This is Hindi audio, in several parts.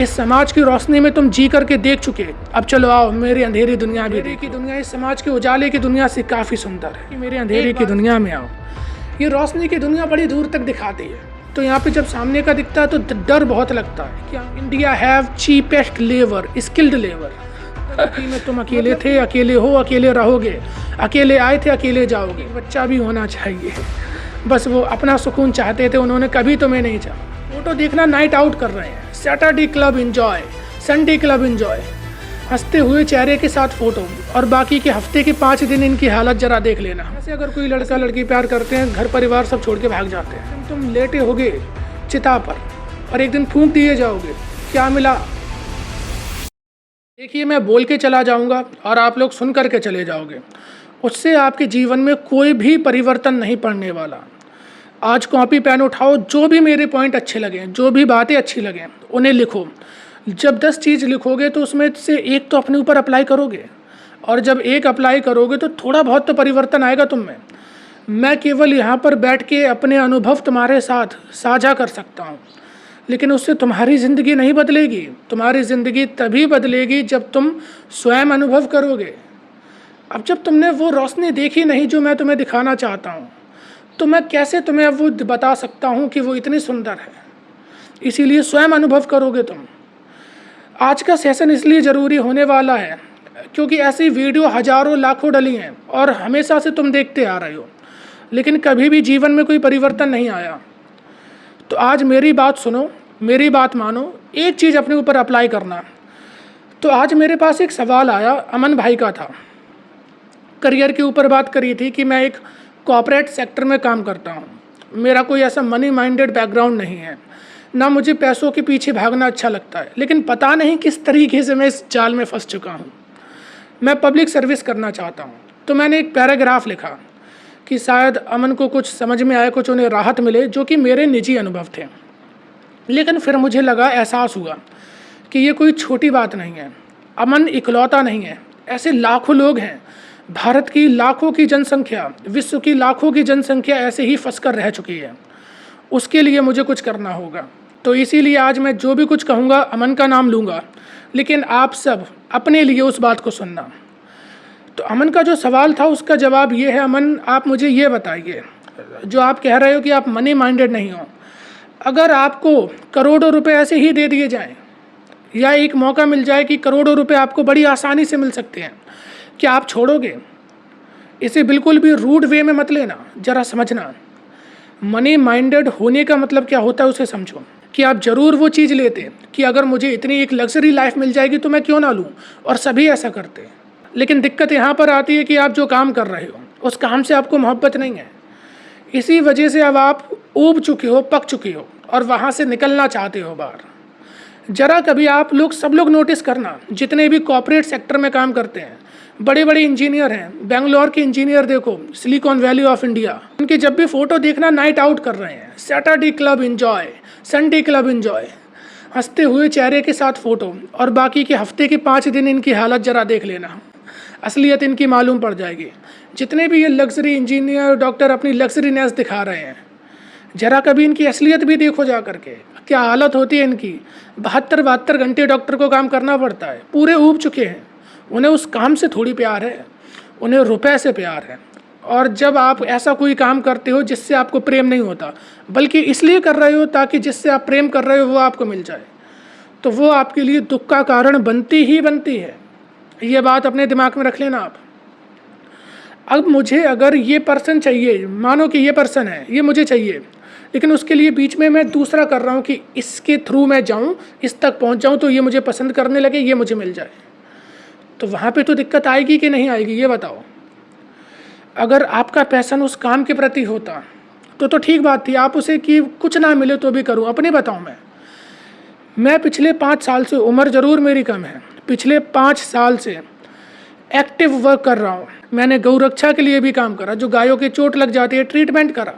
इस समाज की रोशनी में तुम जी करके देख चुके, अब चलो आओ मेरी अंधेरी दुनिया भी। अंधेरे की दुनिया इस समाज के उजाले की दुनिया से काफ़ी सुंदर है। मेरे अंधेरे की दुनिया में आओ। ये रोशनी की दुनिया बड़ी दूर तक दिखाती है, तो यहाँ पे जब सामने का दिखता है तो डर बहुत लगता है। क्या India have cheapest labour, skilled labour. में तुम अकेले थे, अकेले हो, अकेले रहोगे, अकेले आए थे, अकेले जाओगे। बच्चा भी होना चाहिए, बस वो अपना सुकून चाहते थे, उन्होंने कभी तुम्हें नहीं चाहा। फोटो देखना नाइट आउट कर रहे हैं, Saturday club enjoy, Sunday club enjoy, हंसते हुए चेहरे के साथ फोटो, और बाकी के हफ्ते के 5 दिन इनकी हालत जरा देख लेना। ऐसे अगर कोई लड़का लड़की प्यार करते हैं, घर परिवार सब छोड़ के भाग जाते हैं। तुम लेटे होगे चिता पर और एक दिन फूंक दिए जाओगे, क्या मिला? देखिए, मैं बोल के चला जाऊंगा और आप लोग सुन करके चले जाओगे, उससे आपके जीवन में कोई भी परिवर्तन नहीं पड़ने वाला। आज कॉपी पेन उठाओ, जो भी मेरे पॉइंट अच्छे लगें, जो भी बातें अच्छी लगें, उन्हें लिखो। जब 10 चीज़ लिखोगे तो उसमें से एक तो अपने ऊपर अप्लाई करोगे, और जब एक अप्लाई करोगे तो थोड़ा बहुत तो परिवर्तन आएगा तुम में। मैं केवल यहाँ पर बैठ के अपने अनुभव तुम्हारे साथ साझा कर सकता हूँ, लेकिन उससे तुम्हारी ज़िंदगी नहीं बदलेगी। तुम्हारी ज़िंदगी तभी बदलेगी जब तुम स्वयं अनुभव करोगे। अब जब तुमने वो रोशनी देखी नहीं जो मैं तुम्हें दिखाना चाहता हूँ, तो मैं कैसे तुम्हें अब वो बता सकता हूँ कि वो इतनी सुंदर है। इसीलिए स्वयं अनुभव करोगे तुम। आज का सेशन इसलिए ज़रूरी होने वाला है क्योंकि ऐसी वीडियो हज़ारों लाखों डली हैं और हमेशा से तुम देखते आ रहे हो, लेकिन कभी भी जीवन में कोई परिवर्तन नहीं आया। तो आज मेरी बात सुनो, मेरी बात मानो, एक चीज़ अपने ऊपर अप्लाई करना। तो आज मेरे पास एक सवाल आया, अमन भाई का था। करियर के ऊपर बात करी थी कि मैं एक कॉर्पोरेट सेक्टर में काम करता हूँ। मेरा कोई ऐसा मनी माइंडेड बैकग्राउंड नहीं है, ना मुझे पैसों के पीछे भागना अच्छा लगता है, लेकिन पता नहीं किस तरीके से मैं इस जाल में फंस चुका हूँ। मैं पब्लिक सर्विस करना चाहता हूँ। तो मैंने एक पैराग्राफ लिखा कि शायद अमन को कुछ समझ में आए, कुछ उन्हें राहत मिले, जो कि मेरे निजी अनुभव थे। लेकिन फिर मुझे लगा, एहसास हुआ कि ये कोई छोटी बात नहीं है। अमन इकलौता नहीं है, ऐसे लाखों लोग हैं। भारत की लाखों की जनसंख्या, विश्व की लाखों की जनसंख्या ऐसे ही फंस कर रह चुकी है। उसके लिए मुझे कुछ करना होगा। तो इसीलिए आज मैं जो भी कुछ कहूँगा अमन का नाम लूँगा, लेकिन आप सब अपने लिए उस बात को सुनना। तो अमन का जो सवाल था उसका जवाब ये है, अमन आप मुझे ये बताइए, जो आप कह रहे हो कि आप मनी माइंडेड नहीं हो, अगर आपको करोड़ों रुपए ऐसे ही दे दिए जाएं, या एक मौका मिल जाए कि करोड़ों रुपए आपको बड़ी आसानी से मिल सकते हैं, क्या आप छोड़ोगे? इसे बिल्कुल भी रूड वे में मत लेना, ज़रा समझना। मनी माइंडेड होने का मतलब क्या होता है उसे समझो। कि आप ज़रूर वो चीज़ लेते कि अगर मुझे इतनी एक लग्जरी लाइफ मिल जाएगी तो मैं क्यों ना लूँ, और सभी ऐसा करते। लेकिन दिक्कत यहाँ पर आती है कि आप जो काम कर रहे हो उस काम से आपको मोहब्बत नहीं है। इसी वजह से अब आप ऊब चुके हो, पक चुके हो, और वहाँ से निकलना चाहते हो बाहर। ज़रा कभी आप लोग, सब लोग नोटिस करना, जितने भी कॉर्पोरेट सेक्टर में काम करते हैं, बड़े बड़े इंजीनियर हैं, बेंगलोर के इंजीनियर देखो, सिलिकॉन वैली ऑफ इंडिया, उनकी जब भी फ़ोटो देखना नाइट आउट कर रहे हैं, Saturday club enjoy, Sunday club enjoy, हंसते हुए चेहरे के साथ फ़ोटो, और बाकी के हफ्ते के 5 दिन इनकी हालत ज़रा देख लेना, असलियत इनकी मालूम पड़ जाएगी। जितने भी ये लग्जरी इंजीनियर, डॉक्टर अपनी लग्जरीनेस दिखा रहे हैं, ज़रा कभी इनकी असलियत भी देखो जा करके, क्या हालत होती है इनकी। 72-72 घंटे डॉक्टर को काम करना पड़ता है, पूरे ऊब चुके हैं। उन्हें उस काम से थोड़ी प्यार है, उन्हें रुपए से प्यार है। और जब आप ऐसा कोई काम करते हो जिससे आपको प्रेम नहीं होता, बल्कि इसलिए कर रहे हो ताकि जिससे आप प्रेम कर रहे हो वो आपको मिल जाए, तो वो आपके लिए दुख का कारण बनती ही बनती है। ये बात अपने दिमाग में रख लेना आप। अब मुझे अगर ये पर्सन चाहिए, मानो कि ये पर्सन है, ये मुझे चाहिए, लेकिन उसके लिए बीच में मैं दूसरा कर रहा हूँ कि इसके थ्रू मैं जाऊँ, इस तक पहुँच जाऊँ, तो ये मुझे पसंद करने लगे, ये मुझे मिल जाए, तो वहाँ पे तो दिक्कत आएगी कि नहीं आएगी, ये बताओ। अगर आपका पैशन उस काम के प्रति होता तो ठीक बात थी, आप उसे कि कुछ ना मिले तो भी करूँ। अपने बताऊँ, मैं पिछले 5 साल से, उम्र ज़रूर मेरी कम है, पिछले 5 साल से एक्टिव वर्क कर रहा हूँ। मैंने गौ रक्षा के लिए भी काम करा, जो गायों की चोट लग जाती है ट्रीटमेंट करा,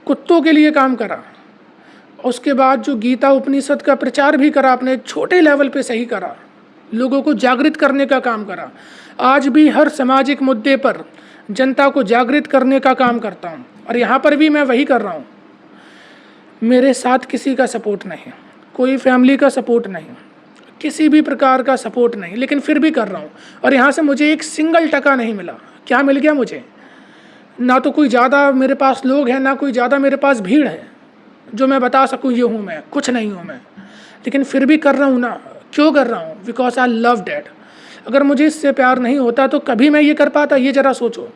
कुत्तों के लिए काम करा, उसके बाद जो गीता उपनिषद का प्रचार भी करा, अपने छोटे लेवल पे सही करा, लोगों को जागृत करने का काम करा। आज भी हर सामाजिक मुद्दे पर जनता को जागृत करने का काम करता हूँ, और यहाँ पर भी मैं वही कर रहा हूँ। मेरे साथ किसी का सपोर्ट नहीं, कोई फैमिली का सपोर्ट नहीं, किसी भी प्रकार का सपोर्ट नहीं, लेकिन फिर भी कर रहा हूँ। और यहाँ से मुझे एक सिंगल टका नहीं मिला। क्या मिल गया मुझे? ना तो कोई ज़्यादा मेरे पास लोग हैं, ना कोई ज़्यादा मेरे पास भीड़ है जो मैं बता सकूँ ये हूँ मैं, कुछ नहीं हूँ मैं, लेकिन फिर भी कर रहा हूँ ना। क्यों कर रहा हूँ? Because I love that. अगर मुझे इससे प्यार नहीं होता तो कभी मैं ये कर पाता? ये ज़रा सोचो।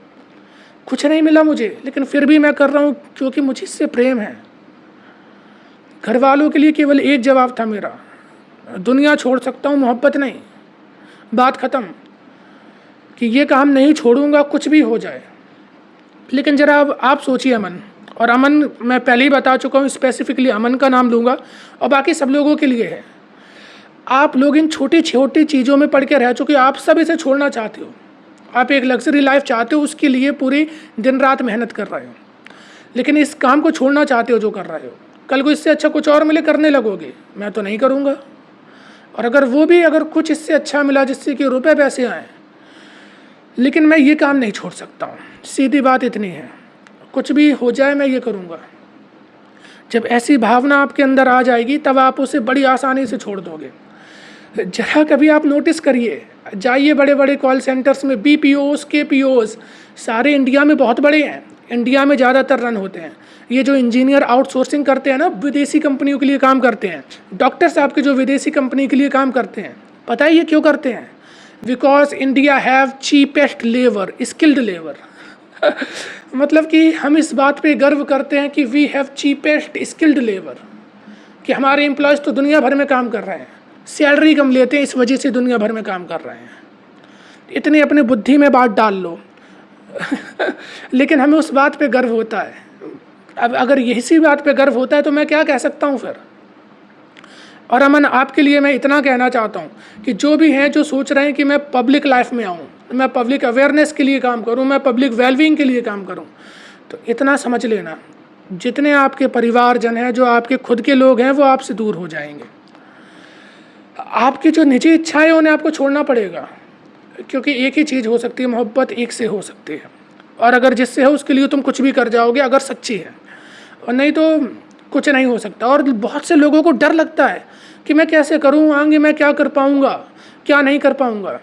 कुछ नहीं मिला मुझे, लेकिन फिर भी मैं कर रहा हूँ क्योंकि मुझे इससे प्रेम है। घर वालों के लिए केवल एक जवाब था मेरा, दुनिया छोड़ सकता हूँ, मोहब्बत नहीं। बात ख़त्म, कि ये काम नहीं छोड़ूंगा कुछ भी हो जाए। लेकिन ज़रा अब आप सोचिए अमन, और अमन मैं पहले ही बता चुका हूँ, स्पेसिफिकली अमन का नाम लूँगा और बाकी सब लोगों के लिए है। आप लोग इन छोटी छोटी चीज़ों में पड़ के रह चुके, आप सब इसे छोड़ना चाहते हो। आप एक लग्जरी लाइफ चाहते हो, उसके लिए पूरी दिन रात मेहनत कर रहे हो, लेकिन इस काम को छोड़ना चाहते हो जो कर रहे हो। कल को इससे अच्छा कुछ और मिले करने लगोगे, मैं तो नहीं करूँगा। और अगर कुछ इससे अच्छा मिला जिससे कि रुपए पैसे आए, लेकिन मैं ये काम नहीं छोड़ सकता हूँ। सीधी बात इतनी है, कुछ भी हो जाए मैं ये करूँगा। जब ऐसी भावना आपके अंदर आ जाएगी तब आप उसे बड़ी आसानी से छोड़ दोगे। जरा कभी आप नोटिस करिए, जाइए बड़े बड़े कॉल सेंटर्स में, BPOs KPOs सारे इंडिया में बहुत बड़े हैं, इंडिया में ज़्यादातर रन होते हैं। ये जो इंजीनियर आउटसोर्सिंग करते हैं ना, विदेशी कंपनियों के लिए काम करते हैं, डॉक्टर साहब के जो विदेशी कंपनी के लिए काम करते हैं, पता है ये क्यों करते हैं? Because India have cheapest labour, skilled labour. मतलब कि हम इस बात पे गर्व करते हैं कि we have cheapest skilled labour, कि हमारे एम्प्लॉयज़ तो दुनिया भर में काम कर रहे हैं, सैलरी कम लेते हैं, इस वजह से दुनिया भर में काम कर रहे हैं। इतनी अपनी बुद्धि में बात डाल लो। लेकिन हमें उस बात पे गर्व होता है। अब अगर इसी बात पे गर्व होता है तो मैं क्या कह सकता हूँ फिर? और अमन, आपके लिए मैं इतना कहना चाहता हूँ कि जो भी हैं जो सोच रहे हैं कि मैं पब्लिक लाइफ में आऊँ, मैं पब्लिक अवेयरनेस के लिए काम करूँ, मैं पब्लिक वेलबींग के लिए काम करूँ, तो इतना समझ लेना, जितने आपके परिवारजन हैं, जो आपके खुद के लोग हैं, वो आपसे दूर हो जाएंगे। आपकी जो निजी इच्छाएं हैं उन्हें आपको छोड़ना पड़ेगा, क्योंकि एक ही चीज़ हो सकती है, मोहब्बत एक से हो सकती है। और अगर जिससे है उसके लिए तुम कुछ भी कर जाओगे अगर सच्ची है, और नहीं तो कुछ नहीं हो सकता। और बहुत से लोगों को डर लगता है कि मैं कैसे करूँ, आगे मैं क्या कर पाऊँगा, क्या नहीं कर पाऊँगा।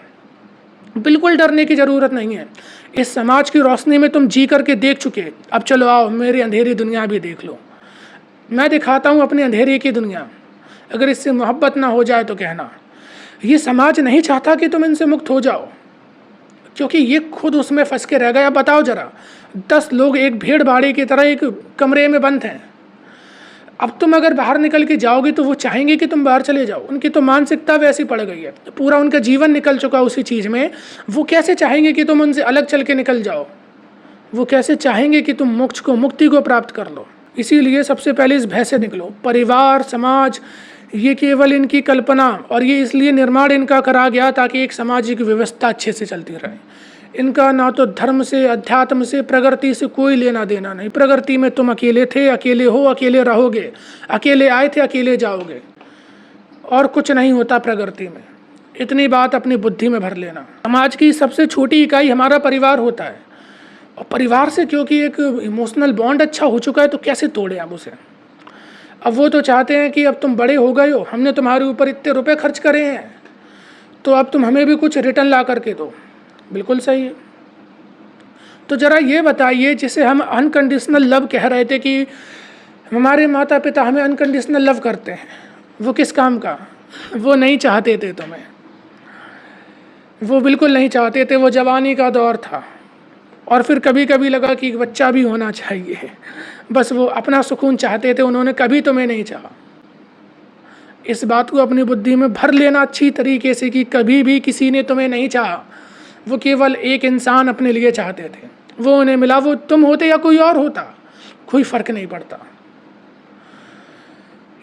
बिल्कुल डरने की ज़रूरत नहीं है। इस समाज की रोशनी में तुम जी करके देख चुके, अब चलो आओ मेरी अंधेरी दुनिया भी देख लो। मैं दिखाता हूँ अपनी अंधेरी की दुनिया, अगर इससे मोहब्बत ना हो जाए तो कहना। ये समाज नहीं चाहता कि तुम इनसे मुक्त हो जाओ, क्योंकि ये खुद उसमें फंस के रह गया। बताओ जरा, 10 लोग एक भीड़ भाड़ी की तरह एक कमरे में बंद हैं। अब तुम अगर बाहर निकल के जाओगे तो वो चाहेंगे कि तुम बाहर चले जाओ। उनकी तो मानसिकता वैसी पड़ गई है, पूरा उनका जीवन निकल चुका उसी चीज़ में। वो कैसे चाहेंगे कि तुम उनसे अलग चल के निकल जाओ? वो कैसे चाहेंगे कि तुम मोक्ष को, मुक्ति को प्राप्त कर लो? इसीलिए सबसे पहले इस भय से निकलो। परिवार, समाज, ये केवल इनकी कल्पना, और ये इसलिए निर्माण इनका करा गया ताकि एक सामाजिक व्यवस्था अच्छे से चलती रहे। इनका ना तो धर्म से, अध्यात्म से, प्रगति से कोई लेना देना नहीं। प्रगति में तुम अकेले थे, अकेले हो, अकेले रहोगे, अकेले आए थे, अकेले जाओगे, और कुछ नहीं होता प्रगति में। इतनी बात अपनी बुद्धि में भर लेना। समाज की सबसे छोटी इकाई हमारा परिवार होता है, और परिवार से क्योंकि एक इमोशनल बॉन्ड अच्छा हो चुका है तो कैसे तोड़े आप उसे? अब वो तो चाहते हैं कि अब तुम बड़े हो गए हो, हमने तुम्हारे ऊपर इतने रुपए खर्च करे हैं, तो अब तुम हमें भी कुछ रिटर्न ला करके दो। बिल्कुल सही है। तो ज़रा ये बताइए, जिसे हम अनकंडीशनल लव कह रहे थे कि हमारे माता पिता हमें अनकंडीशनल लव करते हैं, वो किस काम का? वो नहीं चाहते थे तुम्हें, वो बिल्कुल नहीं चाहते थे। वो जवानी का दौर था, और फिर कभी कभी लगा कि बच्चा भी होना चाहिए। बस वो अपना सुकून चाहते थे, उन्होंने कभी तुम्हें नहीं चाहा। इस बात को अपनी बुद्धि में भर लेना अच्छी तरीके से कि कभी भी किसी ने तुम्हें नहीं चाहा। वो केवल एक इंसान अपने लिए चाहते थे, वो उन्हें मिला, वो तुम होते या कोई और होता, कोई फर्क नहीं पड़ता।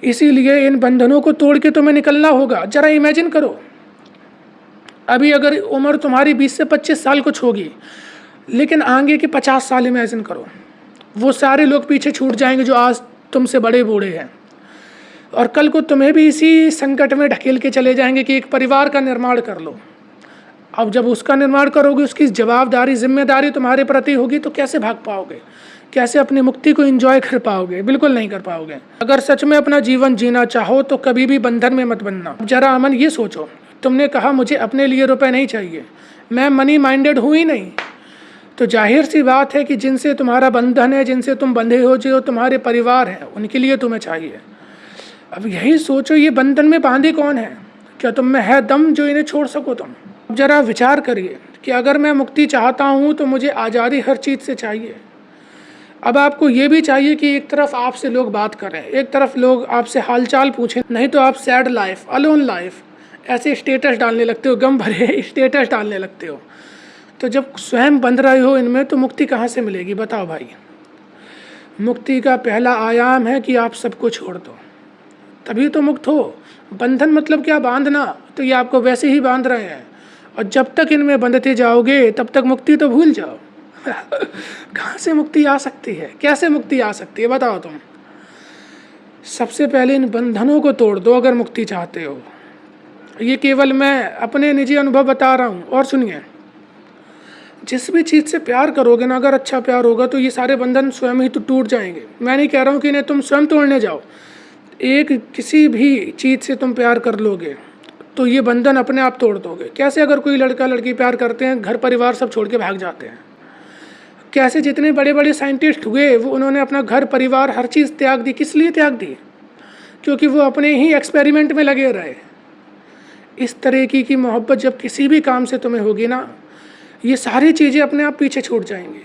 इसीलिए इन बंधनों को तोड़ के तुम्हें निकलना होगा। जरा इमेजिन करो, अभी अगर उम्र तुम्हारी 20 से 25 साल कुछ होगी, लेकिन आगे के 50 साल इमेजिन करो, वो सारे लोग पीछे छूट जाएंगे जो आज तुमसे बड़े बूढ़े हैं, और कल को तुम्हें भी इसी संकट में ढकेल के चले जाएंगे कि एक परिवार का निर्माण कर लो। अब जब उसका निर्माण करोगे, उसकी जवाबदारी जिम्मेदारी तुम्हारे प्रति होगी, तो कैसे भाग पाओगे, कैसे अपनी मुक्ति को एंजॉय कर पाओगे? बिल्कुल नहीं कर पाओगे। अगर सच में अपना जीवन जीना चाहो तो कभी भी बंधन में मत बनना। जरा अमन ये सोचो, तुमने कहा मुझे अपने लिए रुपए नहीं चाहिए, मैं मनी माइंडेड हूँ ही नहीं, तो जाहिर सी बात है कि जिनसे तुम्हारा बंधन है, जिनसे तुम बंधे हो, जो तुम्हारे परिवार हैं, उनके लिए तुम्हें चाहिए। अब यही सोचो, ये बंधन में बांधे कौन है? क्या तुम में है दम जो इन्हें छोड़ सको तुम? अब जरा विचार करिए कि अगर मैं मुक्ति चाहता हूँ तो मुझे आज़ादी हर चीज़ से चाहिए। अब आपको ये भी चाहिए कि एक तरफ आपसे लोग बात करें, एक तरफ लोग आपसे हालचाल पूछें, नहीं तो आप सैड लाइफ, अलोन लाइफ, ऐसे स्टेटस डालने लगते हो, गम भरे स्टेटस डालने लगते हो। तो जब स्वयं बंध रहे हो इनमें, तो मुक्ति कहाँ से मिलेगी? बताओ भाई। मुक्ति का पहला आयाम है कि आप सबको छोड़ दो, तभी तो मुक्त हो। बंधन मतलब क्या? बांधना। तो ये आपको वैसे ही बांध रहे हैं, और जब तक इनमें बंधते जाओगे तब तक मुक्ति तो भूल जाओ। कहाँ से मुक्ति आ सकती है? कैसे मुक्ति आ सकती है? बताओ तुम। सबसे पहले इन बंधनों को तोड़ दो अगर मुक्ति चाहते हो। ये केवल मैं अपने निजी अनुभव बता रहा हूँ। और सुनिए, जिस भी चीज़ से प्यार करोगे ना, अगर अच्छा प्यार होगा तो ये सारे बंधन स्वयं ही तो टूट जाएंगे। मैं नहीं कह रहा हूँ कि इन्हें तुम स्वयं तोड़ने जाओ। एक किसी भी चीज़ से तुम प्यार कर लोगे तो ये बंधन अपने आप तोड़ दोगे। कैसे? अगर कोई लड़का लड़की प्यार करते हैं, घर परिवार सब छोड़ के भाग जाते हैं। कैसे? जितने बड़े बड़े साइंटिस्ट हुए वो उन्होंने अपना घर परिवार हर चीज़ त्याग दी। किस लिए त्याग दी? क्योंकि वो अपने ही एक्सपेरिमेंट में लगे रहे। इस तरह की मोहब्बत जब किसी भी काम से तुम्हें होगी ना, ये सारी चीज़ें अपने आप पीछे छूट जाएंगी।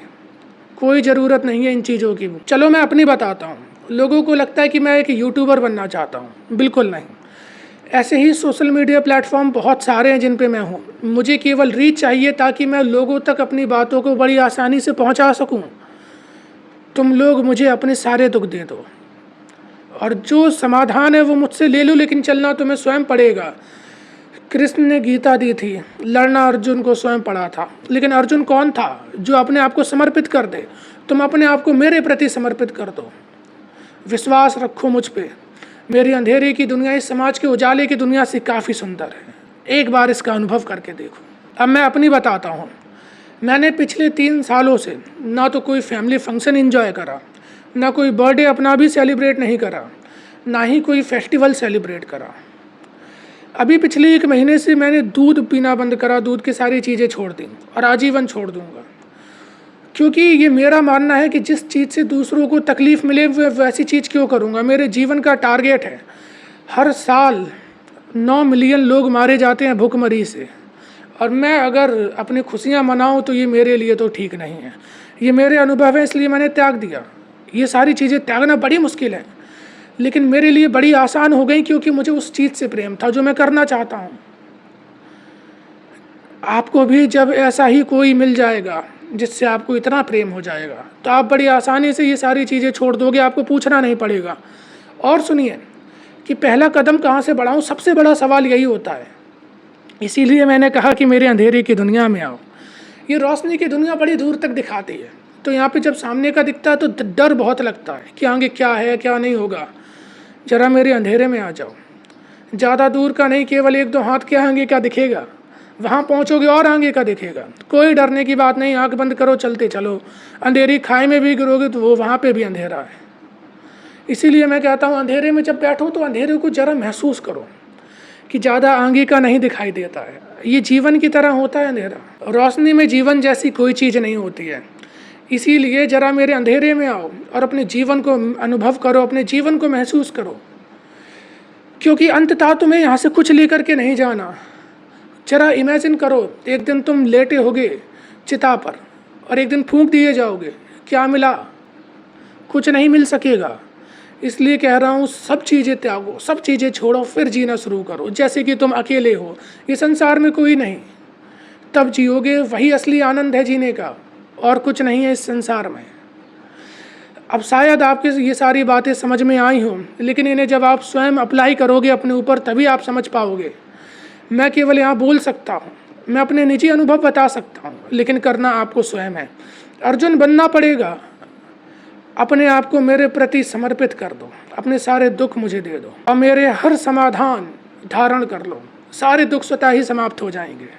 कोई ज़रूरत नहीं है इन चीज़ों की। चलो मैं अपनी बताता हूँ। लोगों को लगता है कि मैं एक यूट्यूबर बनना चाहता हूँ, बिल्कुल नहीं। ऐसे ही सोशल मीडिया प्लेटफॉर्म बहुत सारे हैं जिन पे मैं हूँ। मुझे केवल रीच चाहिए ताकि मैं लोगों तक अपनी बातों को बड़ी आसानी से पहुँचा सकूँ। तुम लोग मुझे अपने सारे दुख दे दो, और जो समाधान है वो मुझसे ले लो, लेकिन चलना तुम्हें स्वयं पड़ेगा। कृष्ण ने गीता दी थी, लड़ना अर्जुन को स्वयं पड़ा था। लेकिन अर्जुन कौन था जो अपने आप को समर्पित कर दे? तुम अपने आप को मेरे प्रति समर्पित कर दो। विश्वास रखो मुझ पे। मेरी अंधेरे की दुनिया इस समाज के उजाले की दुनिया से काफ़ी सुंदर है। एक बार इसका अनुभव करके देखो। अब मैं अपनी बताता हूँ। मैंने पिछले 3 सालों से ना तो कोई फैमिली फंक्शन एंजॉय करा, ना कोई बर्थडे अपना भी सेलिब्रेट नहीं करा, ना ही कोई फेस्टिवल सेलिब्रेट करा। अभी पिछले 1 महीने से मैंने दूध पीना बंद करा, दूध की सारी चीज़ें छोड़ दी, और आजीवन छोड़ दूँगा। क्योंकि ये मेरा मानना है कि जिस चीज़ से दूसरों को तकलीफ़ मिले वैसी चीज़ क्यों करूँगा। मेरे जीवन का टारगेट है, हर साल 9 मिलियन लोग मारे जाते हैं भूखमरी से, और मैं अगर अपनी खुशियाँ मनाऊँ तो ये मेरे लिए तो ठीक नहीं है। ये मेरे अनुभव है, इसलिए मैंने त्याग दिया। ये सारी चीज़ें त्यागना बड़ी मुश्किल है, लेकिन मेरे लिए बड़ी आसान हो गई, क्योंकि मुझे उस चीज़ से प्रेम था जो मैं करना चाहता हूँ। आपको भी जब ऐसा ही कोई मिल जाएगा जिससे आपको इतना प्रेम हो जाएगा, तो आप बड़ी आसानी से ये सारी चीज़ें छोड़ दोगे, आपको पूछना नहीं पड़ेगा। और सुनिए कि पहला कदम कहाँ से बढ़ाऊँ, सबसे बड़ा सवाल यही होता है। इसीलिए मैंने कहा कि मेरे अंधेरे की दुनिया में आओ। ये रोशनी की दुनिया बड़ी दूर तक दिखाती है, तो यहाँ पे जब सामने का दिखता है तो डर बहुत लगता है कि आगे क्या है क्या नहीं होगा। ज़रा मेरे अंधेरे में आ जाओ। ज़्यादा दूर का नहीं, केवल 1-2 हाथ के आगे का दिखेगा, वहाँ पहुँचोगे और आगे का दिखेगा। कोई डरने की बात नहीं, आँख बंद करो, चलते चलो। अंधेरी खाई में भी गिरोगे तो वो वहाँ पे भी अंधेरा है। इसीलिए मैं कहता हूँ, अंधेरे में जब बैठो तो अंधेरे को ज़रा महसूस करो कि ज़्यादा आगे का नहीं दिखाई देता है। ये जीवन की तरह होता है अंधेरा। रोशनी में जीवन जैसी कोई चीज़ नहीं होती है। इसीलिए ज़रा मेरे अंधेरे में आओ और अपने जीवन को अनुभव करो, अपने जीवन को महसूस करो, क्योंकि अंततः तुम्हें यहाँ से कुछ लेकर के नहीं जाना। जरा इमेजिन करो, एक दिन तुम लेटे होगे चिता पर और एक दिन फूंक दिए जाओगे, क्या मिला? कुछ नहीं मिल सकेगा। इसलिए कह रहा हूँ, सब चीज़ें त्यागो, सब चीज़ें छोड़ो, फिर जीना शुरू करो जैसे कि तुम अकेले हो, ये संसार में कोई नहीं। तब जियोगे, वही असली आनंद है जीने का, और कुछ नहीं है इस संसार में। अब शायद आपके ये सारी बातें समझ में आई हों, लेकिन इन्हें जब आप स्वयं अप्लाई करोगे अपने ऊपर, तभी आप समझ पाओगे। मैं केवल यहाँ बोल सकता हूँ, मैं अपने निजी अनुभव बता सकता हूँ, लेकिन करना आपको स्वयं है। अर्जुन बनना पड़ेगा। अपने आप को मेरे प्रति समर्पित कर दो, अपने सारे दुख मुझे दे दो, और मेरे हर समाधान धारण कर लो। सारे दुख स्वतः ही समाप्त हो जाएंगे।